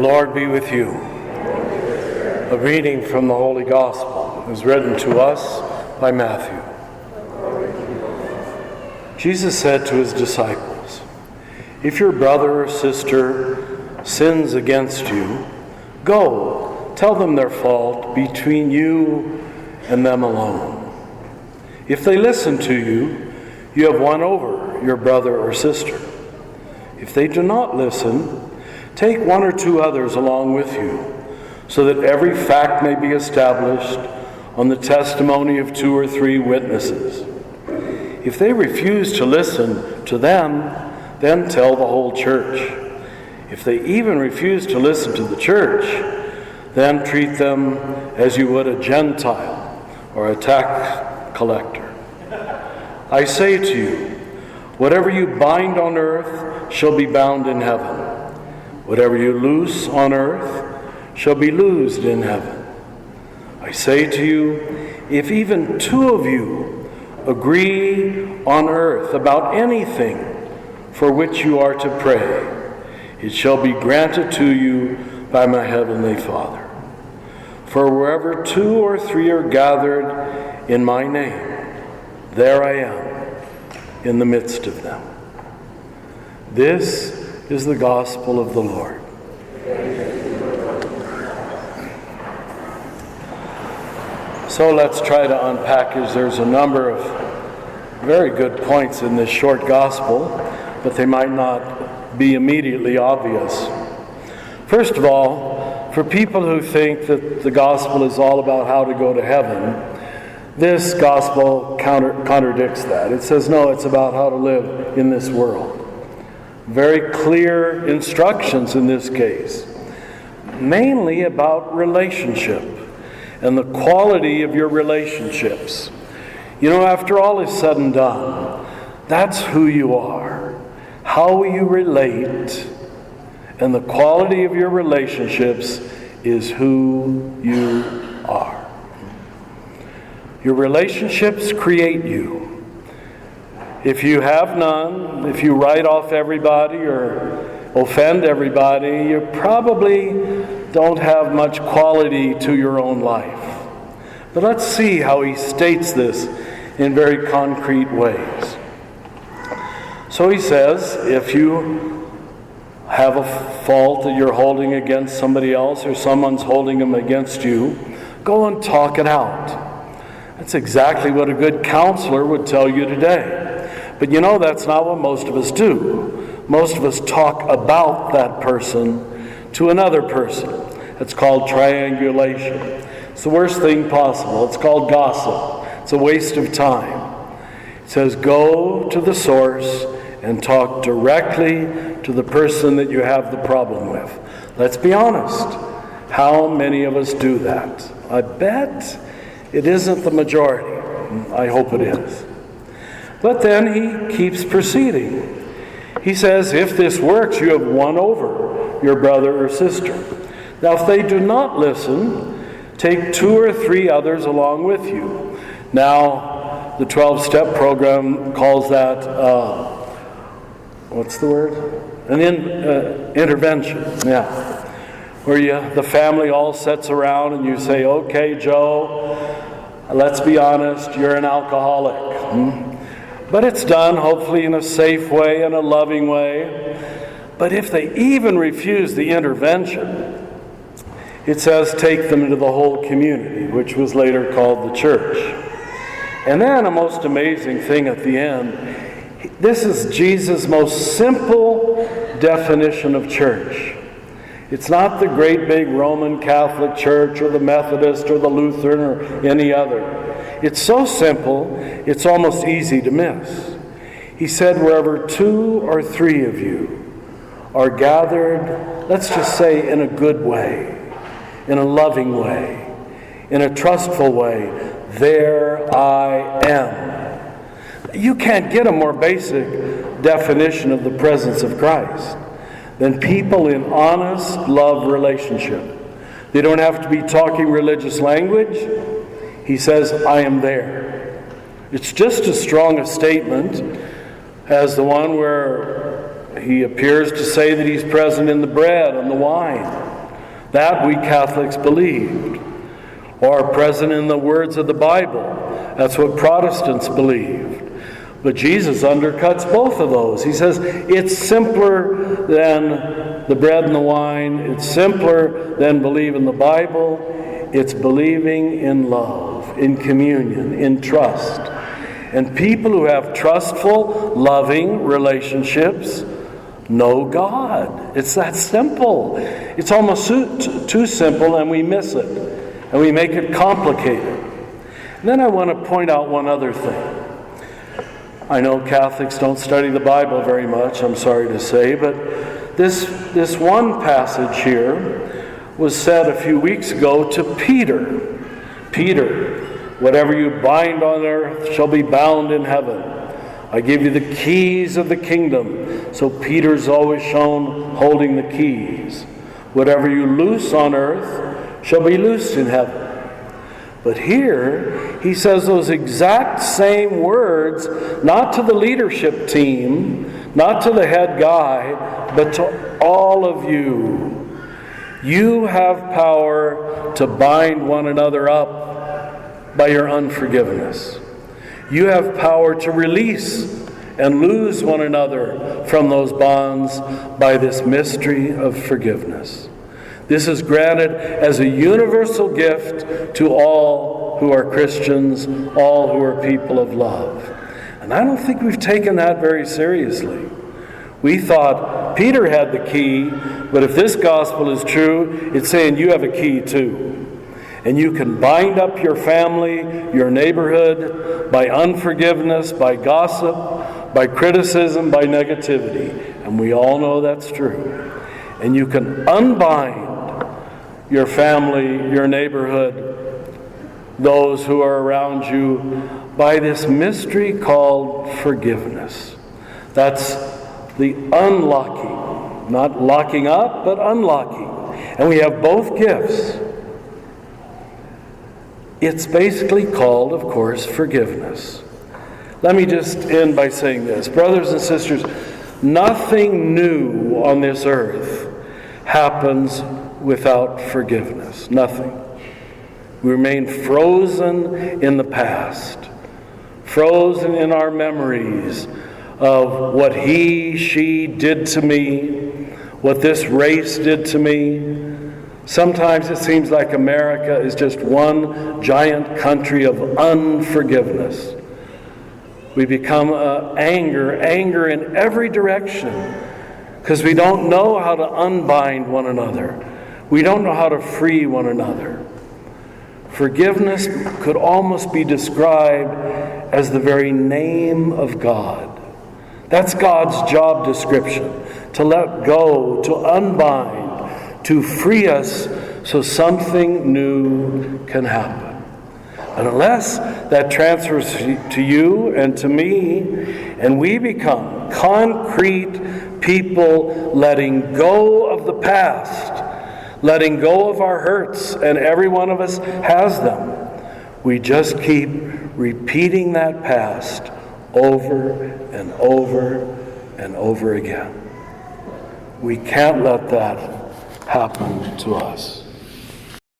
Lord be with you. A reading from the Holy Gospel is written to us by Matthew. Jesus said to his disciples, "If your brother or sister sins against you, go, tell them their fault between you and them alone. If they listen to you, you have won over your brother or sister. If they do not listen, take one or two others along with you, so that every fact may be established on the testimony of 2 or 3 witnesses. If they refuse to listen to them, then tell the whole church. If they even refuse to listen to the church, then treat them as you would a Gentile or a tax collector. I say to you, whatever you bind on earth shall be bound in heaven. Whatever you loose on earth shall be loosed in heaven. I say to you, if even 2 of you agree on earth about anything for which you are to pray, it shall be granted to you by my heavenly Father. For wherever 2 or 3 are gathered in my name, there I am in the midst of them." This is the gospel of the Lord. So let's try to unpack it. There's a number of very good points in this short gospel, but they might not be immediately obvious. First of all, for people who think that the gospel is all about how to go to heaven, this gospel contradicts that. It says, no, it's about how to live in this world. Very clear instructions in this case, mainly about relationship and the quality of your relationships. You know, after all is said and done, that's who you are, how you relate, and the quality of your relationships is who you are. Your relationships create you. If you have none, if you write off everybody or offend everybody, you probably don't have much quality to your own life. But let's see how he states this in very concrete ways. So he says, if you have a fault that you're holding against somebody else or someone's holding them against you, go and talk it out. That's exactly what a good counselor would tell you today. But you know, that's not what most of us do. Most of us talk about that person to another person. It's called triangulation. It's the worst thing possible. It's called gossip. It's a waste of time. It says, go to the source and talk directly to the person that you have the problem with. Let's be honest. How many of us do that? I bet it isn't the majority. I hope it is. But then he keeps proceeding. He says, if this works, you have won over your brother or sister. Now, if they do not listen, take 2 or 3 others along with you. Now, the 12-step program calls that, what's the word? An intervention, yeah. Where the family all sits around and you say, okay, Joe, let's be honest, you're an alcoholic. But it's done, hopefully, in a safe way and a loving way. But if they even refuse the intervention, it says take them into the whole community, which was later called the church. And then a most amazing thing at the end. This is Jesus' most simple definition of church. It's not the great big Roman Catholic Church or the Methodist or the Lutheran or any other. It's so simple, it's almost easy to miss. He said, wherever 2 or 3 of you are gathered, let's just say in a good way, in a loving way, in a trustful way, there I am. You can't get a more basic definition of the presence of Christ than people in honest love relationship. They don't have to be talking religious language. He says, I am there. It's just as strong a statement as the one where He appears to say that he's present in the bread and the wine. That we Catholics believed. Or present in the words of the Bible. That's what Protestants believed. But Jesus undercuts both of those. He says it's simpler than the bread and the wine. It's simpler than believe in the Bible. It's believing in love, in communion, in trust. And people who have trustful, loving relationships know God. It's that simple. It's almost too simple, and we miss it. And we make it complicated. And then I want to point out one other thing. I know Catholics don't study the Bible very much, I'm sorry to say, but this one passage here was said a few weeks ago to Peter. Peter, whatever you bind on earth shall be bound in heaven. I give you the keys of the kingdom. So Peter's always shown holding the keys. Whatever you loose on earth shall be loosed in heaven. But here, he says those exact same words, not to the leadership team, not to the head guy, but to all of you. You have power to bind one another up by your unforgiveness. You have power to release and lose one another from those bonds by this mystery of forgiveness. This is granted as a universal gift to all who are Christians, all who are people of love. And I don't think we've taken that very seriously. We thought Peter had the key, but if this gospel is true, it's saying you have a key too. And you can bind up your family, your neighborhood, by unforgiveness, by gossip, by criticism, by negativity. And we all know that's true. And you can unbind your family, your neighborhood, those who are around you, by this mystery called forgiveness. That's the unlocking, not locking up, but unlocking. And we have both gifts. It's basically called, of course, forgiveness. Let me just end by saying this. Brothers and sisters, nothing new on this earth happens without forgiveness. Nothing. We remain frozen in the past, frozen in our memories of what he, she did to me, what this race did to me. Sometimes it seems like America is just one giant country of unforgiveness. We become anger in every direction because we don't know how to unbind one another. We don't know how to free one another. Forgiveness could almost be described as the very name of God. That's God's job description, to let go, to unbind, to free us so something new can happen. And unless that transfers to you and to me, and we become concrete people letting go of the past, letting go of our hurts, and every one of us has them, we just keep repeating that past over and over and over again. We can't let that happen to us.